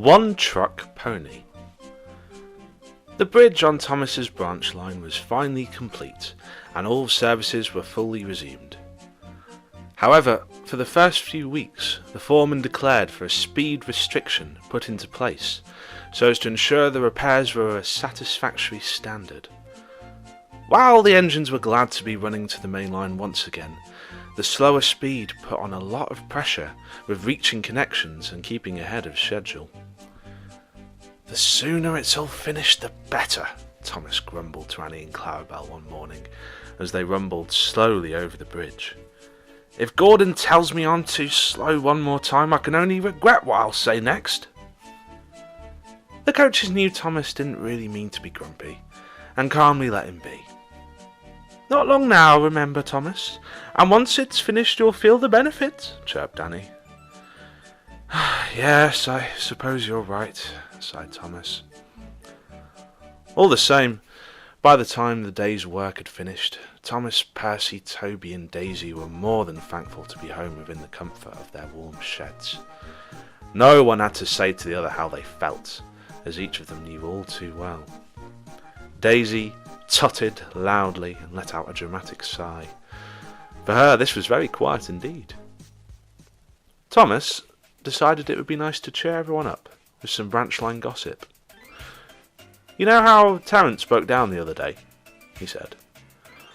One truck pony. The bridge on Thomas's branch line was finally complete, and all services were fully resumed. However, for the first few weeks, the foreman declared for a speed restriction put into place, so as to ensure the repairs were a satisfactory standard. While the engines were glad to be running to the main line once again, the slower speed put on a lot of pressure with reaching connections and keeping ahead of schedule. "The sooner it's all finished, the better," Thomas grumbled to Annie and Clarabelle one morning as they rumbled slowly over the bridge. "If Gordon tells me I'm too slow one more time, I can only regret what I'll say next." The coaches knew Thomas didn't really mean to be grumpy, and calmly let him be. "Not long now, remember, Thomas, and once it's finished you'll feel the benefit," chirped Annie. "Yes, I suppose you're right," sighed Thomas. All the same, by the time the day's work had finished, Thomas, Percy, Toby and Daisy were more than thankful to be home within the comfort of their warm sheds. No one had to say to the other how they felt, as each of them knew all too well. Daisy tutted loudly and let out a dramatic sigh. For her, this was very quiet indeed. Thomas decided it would be nice to cheer everyone up with some branch line gossip. "You know how Terence broke down the other day?" he said.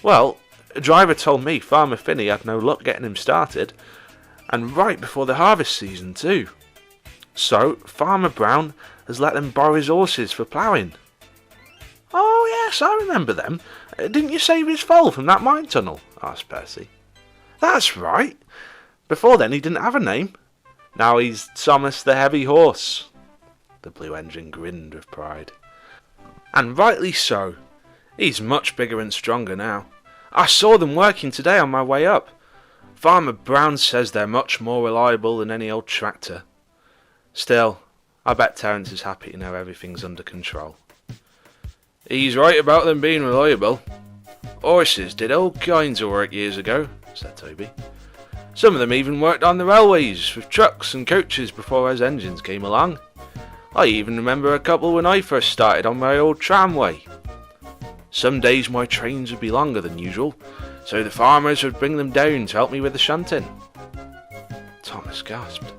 "Well, a driver told me Farmer Finney had no luck getting him started, and right before the harvest season too. So Farmer Brown has let them borrow his horses for ploughing." "Oh yes, I remember them. Didn't you save his foal from that mine tunnel?" asked Percy. "That's right. Before then he didn't have a name. Now he's Thomas the Heavy Horse." The Blue Engine grinned with pride. "And rightly so. He's much bigger and stronger now. I saw them working today on my way up. Farmer Brown says they're much more reliable than any old tractor. Still, I bet Terence is happy to know everything's under control." "He's right about them being reliable. Horses did all kinds of work years ago," said Toby. "Some of them even worked on the railways with trucks and coaches before those engines came along. I even remember a couple when I first started on my old tramway. Some days my trains would be longer than usual, so the farmers would bring them down to help me with the shunting." Thomas gasped.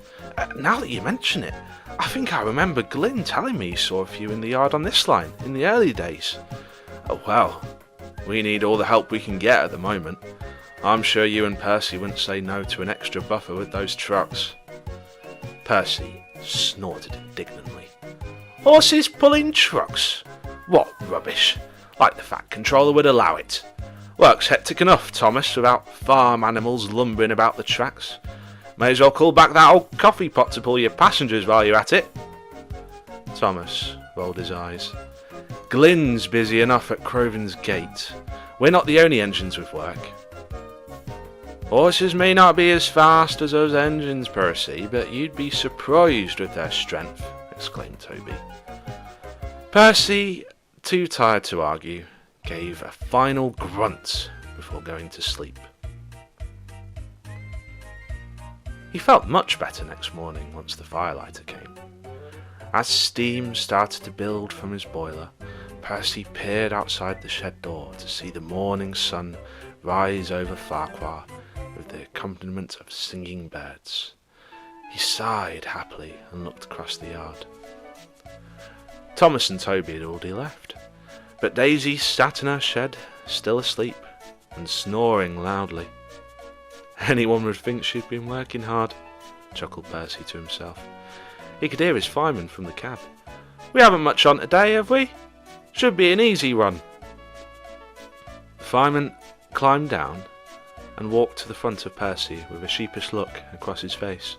"Now that you mention it, I think I remember Glyn telling me he saw a few in the yard on this line in the early days." "Well, we need all the help we can get at the moment. I'm sure you and Percy wouldn't say no to an extra buffer with those trucks." Percy snorted indignantly. "Horses pulling trucks? What rubbish! Like the Fat Controller would allow it. Work's hectic enough, Thomas, without farm animals lumbering about the tracks. May as well call back that old coffee pot to pull your passengers while you're at it." Thomas rolled his eyes. "Glyn's busy enough at Croven's Gate. We're not the only engines with work." "Horses may not be as fast as those engines, Percy, but you'd be surprised with their strength," exclaimed Toby. Percy, too tired to argue, gave a final grunt before going to sleep. He felt much better next morning once the firelighter came. As steam started to build from his boiler, Percy peered outside the shed door to see the morning sun rise over Farquhar with the accompaniment of singing birds. He sighed happily and looked across the yard. Thomas and Toby had already left, but Daisy sat in her shed, still asleep, and snoring loudly. "Anyone would think she'd been working hard," chuckled Percy to himself. He could hear his fireman from the cab. "We haven't much on today, have we? Should be an easy run." The fireman climbed down and walked to the front of Percy with a sheepish look across his face.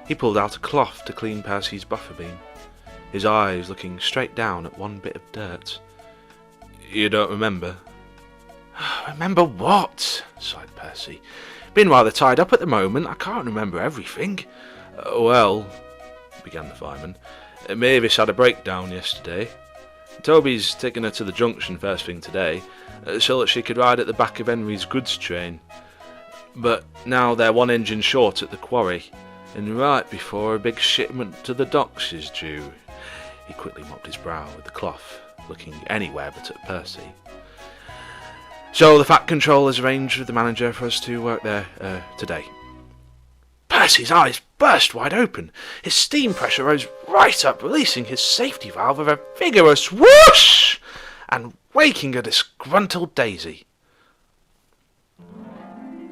He pulled out a cloth to clean Percy's buffer beam, his eyes looking straight down at one bit of dirt. "You don't remember?" "Remember what?" sighed Percy. "Been rather tied up at the moment. I can't remember everything." "Well," began the fireman, "Mavis had a breakdown yesterday. Toby's taken her to the junction first thing today, so that she could ride at the back of Henry's goods train. But now they're one engine short at the quarry, and right before a big shipment to the docks is due." He quickly mopped his brow with the cloth, looking anywhere but at Percy. "So the Fat Control has arranged with the manager for us to work there today." Percy's eyes burst wide open. His steam pressure rose right up, releasing his safety valve with a vigorous whoosh and waking a disgruntled Daisy.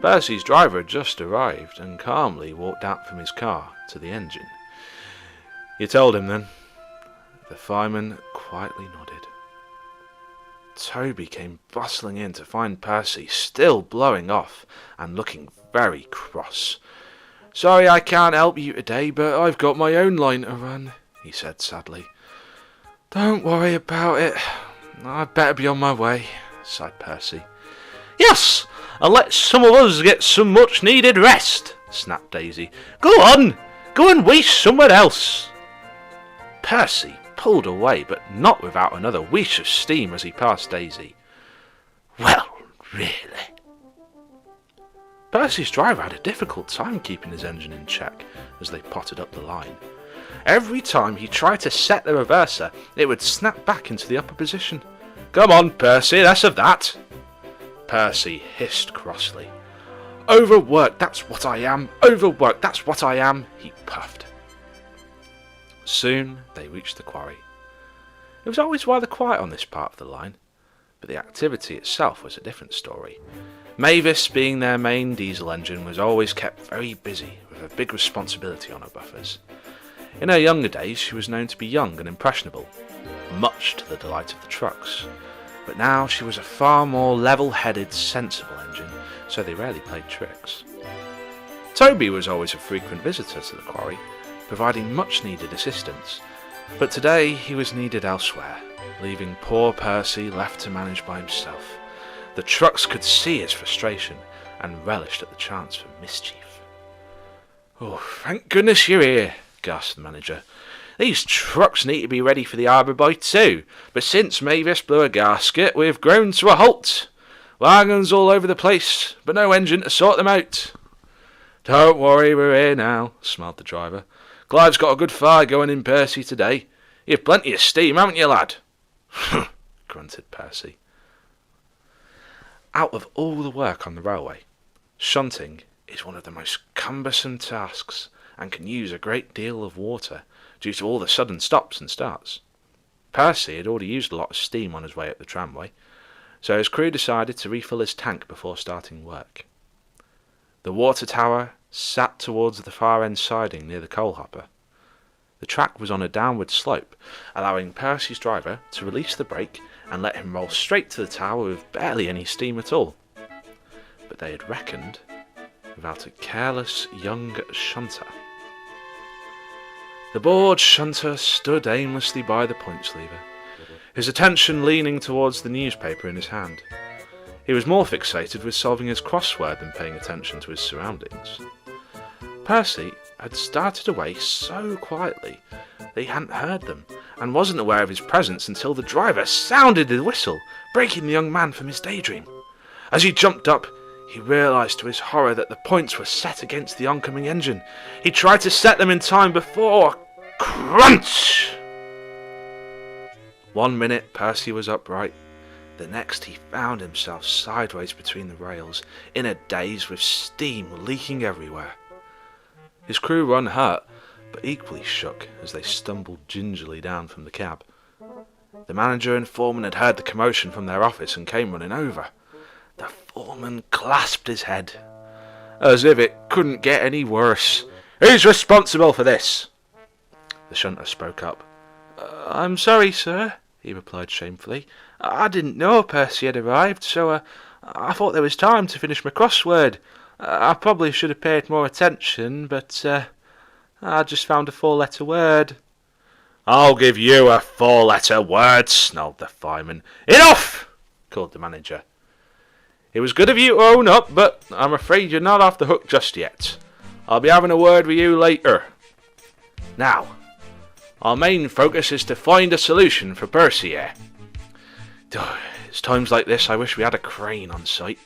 Percy's driver had just arrived and calmly walked out from his car to the engine. "You told him then?" The fireman quietly nodded. Toby came bustling in to find Percy still blowing off and looking very cross. "Sorry I can't help you today, but I've got my own line to run," he said sadly. "Don't worry about it. I'd better be on my way," sighed Percy. "Yes, and let some of us get some much needed rest," snapped Daisy. "Go on, go and waste somewhere else." Percy pulled away, but not without another whoosh of steam as he passed Daisy. "Well, really." Percy's driver had a difficult time keeping his engine in check as they potted up the line. Every time he tried to set the reverser, it would snap back into the upper position. "Come on, Percy, less of that." Percy hissed crossly. "Overworked, that's what I am. Overworked, that's what I am," he puffed. Soon they reached the quarry. It was always rather quiet on this part of the line, but the activity itself was a different story. Mavis, being their main diesel engine, was always kept very busy with a big responsibility on her buffers. In her younger days she was known to be young and impressionable, much to the delight of the trucks, but now she was a far more level-headed, sensible engine, so they rarely played tricks. Toby was always a frequent visitor to the quarry, providing much-needed assistance, but today he was needed elsewhere, leaving poor Percy left to manage by himself. The trucks could see his frustration and relished at the chance for mischief. "Oh, thank goodness you're here," gasped the manager. "These trucks need to be ready for the harbour by 2, but since Mavis blew a gasket, we've ground to a halt. Wagons all over the place, but no engine to sort them out." "Don't worry, we're here now," smiled the driver. "Clive's got a good fire going in Percy today. You've plenty of steam, haven't you, lad?" grunted Percy. Out of all the work on the railway, shunting is one of the most cumbersome tasks and can use a great deal of water due to all the sudden stops and starts. Percy had already used a lot of steam on his way up the tramway, so his crew decided to refill his tank before starting work. The water tower sat towards the far end siding near the coal hopper. The track was on a downward slope, allowing Percy's driver to release the brake and let him roll straight to the tower with barely any steam at all. But they had reckoned without a careless young shunter. The bored shunter stood aimlessly by the points lever, his attention leaning towards the newspaper in his hand. He was more fixated with solving his crossword than paying attention to his surroundings. Percy had started away so quietly that he hadn't heard them, and wasn't aware of his presence until the driver sounded the whistle, breaking the young man from his daydream. As he jumped up, he realised to his horror that the points were set against the oncoming engine. He tried to set them in time before... crunch! 1 minute Percy was upright. The next he found himself sideways between the rails, in a daze with steam leaking everywhere. His crew were unhurt, but equally shook as they stumbled gingerly down from the cab. The manager and foreman had heard the commotion from their office and came running over. The foreman clasped his head, as if it couldn't get any worse. "Who's responsible for this?" The shunter spoke up. "I'm sorry, sir," he replied shamefully. "I didn't know Percy had arrived, so I thought there was time to finish my crossword. I probably should have paid more attention, but I just found a 4-letter word." "I'll give you a 4-letter word," snarled the fireman. "Enough!" called the manager. "It was good of you to own up, but I'm afraid you're not off the hook just yet. I'll be having a word with you later. Now, our main focus is to find a solution for Percy here. It's times like this I wish we had a crane on site."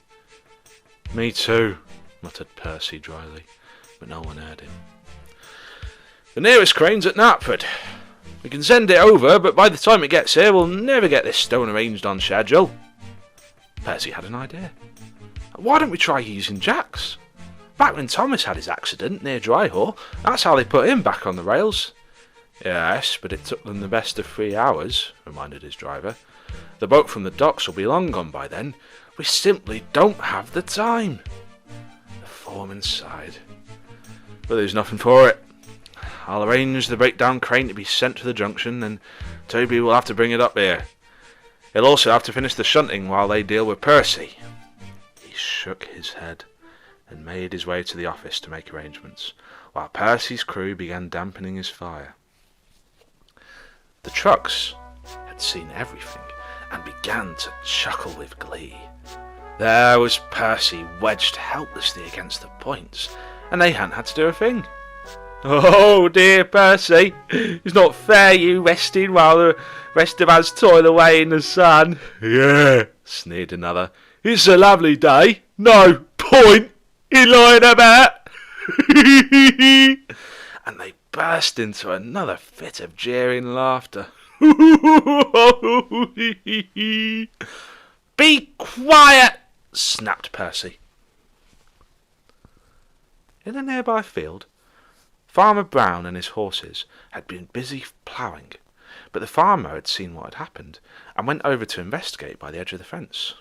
"Me too," muttered Percy dryly, but no one heard him. The nearest crane's at Knapford. We can send it over, but by the time it gets here, we'll never get this stone arranged on schedule. Percy had an idea. Why don't we try using jacks? Back when Thomas had his accident near Dryhaw, that's how they put him back on the rails. Yes, but it took them the best of 3 hours, reminded his driver. The boat from the docks will be long gone by then. We simply don't have the time. The foreman sighed. But there's nothing for it. I'll arrange the breakdown crane to be sent to the junction, and Toby will have to bring it up here. He'll also have to finish the shunting while they deal with Percy. He shook his head and made his way to the office to make arrangements, while Percy's crew began dampening his fire. The trucks had seen everything and began to chuckle with glee. There was Percy wedged helplessly against the points, and they hadn't had to do a thing. Oh dear, Percy, it's not fair you resting while the rest of us toil away in the sun. Yeah, sneered another. It's a lovely day. No point in lying about. And they burst into another fit of jeering laughter. Be quiet, snapped Percy. In a nearby field, Farmer Brown and his horses had been busy ploughing, but the farmer had seen what had happened and went over to investigate by the edge of the fence.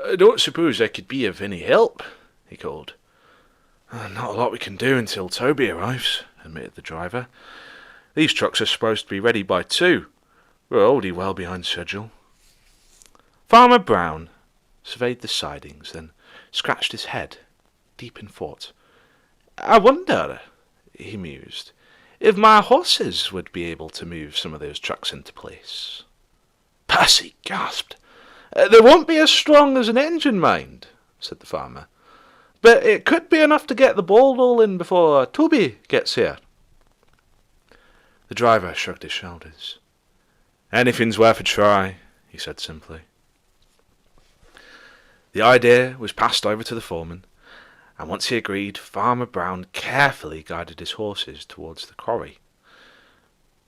I don't suppose I could be of any help, he called. Not a lot we can do until Toby arrives, admitted the driver. These trucks are supposed to be ready by 2. We're already well behind schedule. Farmer Brown surveyed the sidings, then scratched his head, deep in thought. I wonder, he mused, if my horses would be able to move some of those trucks into place. Percy gasped. They won't be as strong as an engine, mind, said the farmer. But it could be enough to get the ball rolling before Toby gets here. The driver shrugged his shoulders. Anything's worth a try, he said simply. The idea was passed over to the foreman, and once he agreed, Farmer Brown carefully guided his horses towards the quarry.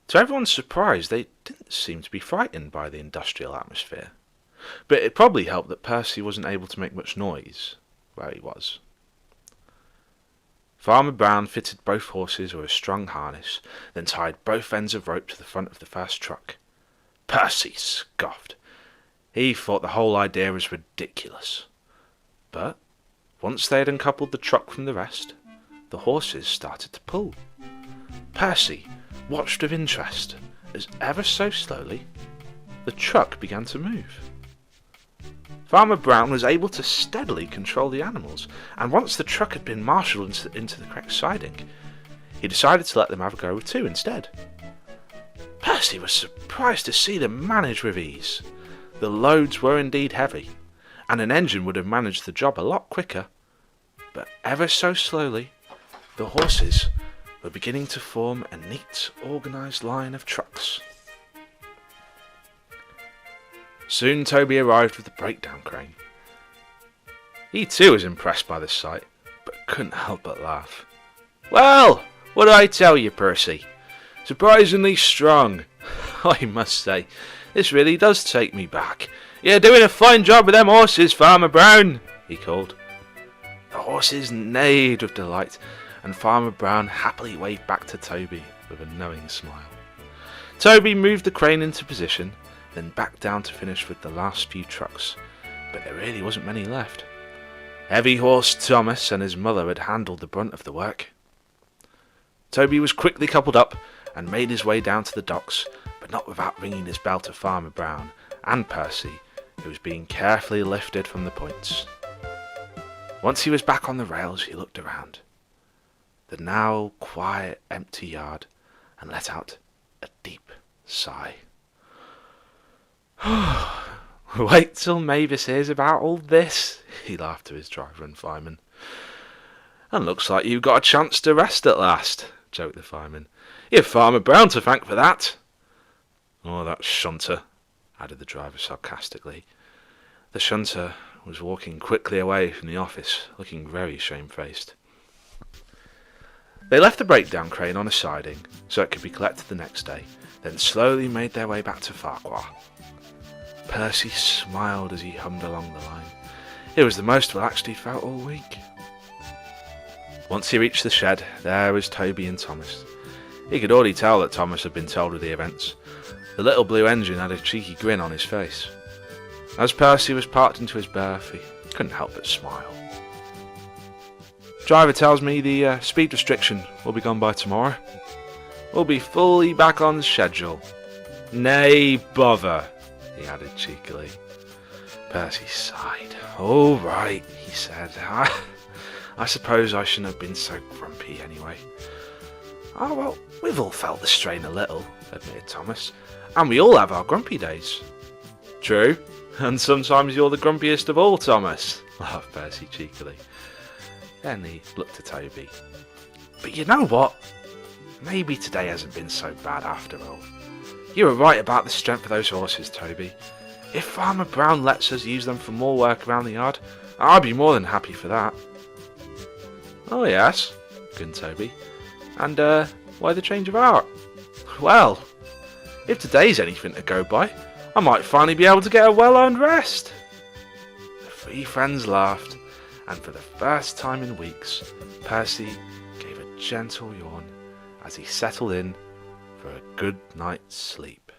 To everyone's surprise, they didn't seem to be frightened by the industrial atmosphere, but it probably helped that Percy wasn't able to make much noise where he was. Farmer Brown fitted both horses with a strong harness, then tied both ends of rope to the front of the first truck. Percy scoffed. He thought the whole idea was ridiculous. But once they had uncoupled the truck from the rest, the horses started to pull. Percy watched with interest as ever so slowly the truck began to move. Farmer Brown was able to steadily control the animals, and once the truck had been marshalled into the correct siding, he decided to let them have a go with 2 instead. Percy was surprised to see them manage with ease. The loads were indeed heavy, and an engine would have managed the job a lot quicker, but ever so slowly the horses were beginning to form a neat, organised line of trucks. Soon Toby arrived with the breakdown crane. He too was impressed by the sight, but couldn't help but laugh. Well, what did I tell you, Percy? Surprisingly strong. I must say, this really does take me back. You're doing a fine job with them horses, Farmer Brown, he called. The horses neighed with delight, and Farmer Brown happily waved back to Toby with a knowing smile. Toby moved the crane into position, then backed down to finish with the last few trucks, but there really wasn't many left. Heavy horse Thomas and his mother had handled the brunt of the work. Toby was quickly coupled up and made his way down to the docks, but not without ringing his bell to Farmer Brown and Percy, who was being carefully lifted from the points. Once he was back on the rails, he looked around the now quiet, empty yard and let out a deep sigh. Wait till Mavis hears about all this, he laughed to his driver and fireman. And looks like you've got a chance to rest at last, joked the fireman. You've Farmer Brown to thank for that. Oh, that shunter, added the driver sarcastically. The shunter was walking quickly away from the office, looking very shamefaced. They left the breakdown crane on a siding so it could be collected the next day, then slowly made their way back to Farquhar. Percy smiled as he hummed along the line. It was the most relaxed he'd felt all week. Once he reached the shed, there was Toby and Thomas. He could already tell that Thomas had been told of the events. The little blue engine had a cheeky grin on his face. As Percy was parked into his berth, he couldn't help but smile. Driver tells me the speed restriction will be gone by tomorrow. We'll be fully back on schedule. Nay, bother, he added cheekily. Percy sighed. All right, he said. I suppose I shouldn't have been so grumpy anyway. Oh, well, we've all felt the strain a little, admitted Thomas. And we all have our grumpy days. True, and sometimes you're the grumpiest of all, Thomas, laughed Percy cheekily. Then he looked at Toby. But you know what? Maybe today hasn't been so bad after all. You were right about the strength of those horses, Toby. If Farmer Brown lets us use them for more work around the yard, I'd be more than happy for that. Oh yes, grinned Toby. And why the change of heart? Well, if today's anything to go by, I might finally be able to get a well-earned rest. The three friends laughed, and for the first time in weeks, Percy gave a gentle yawn as he settled in for a good night's sleep.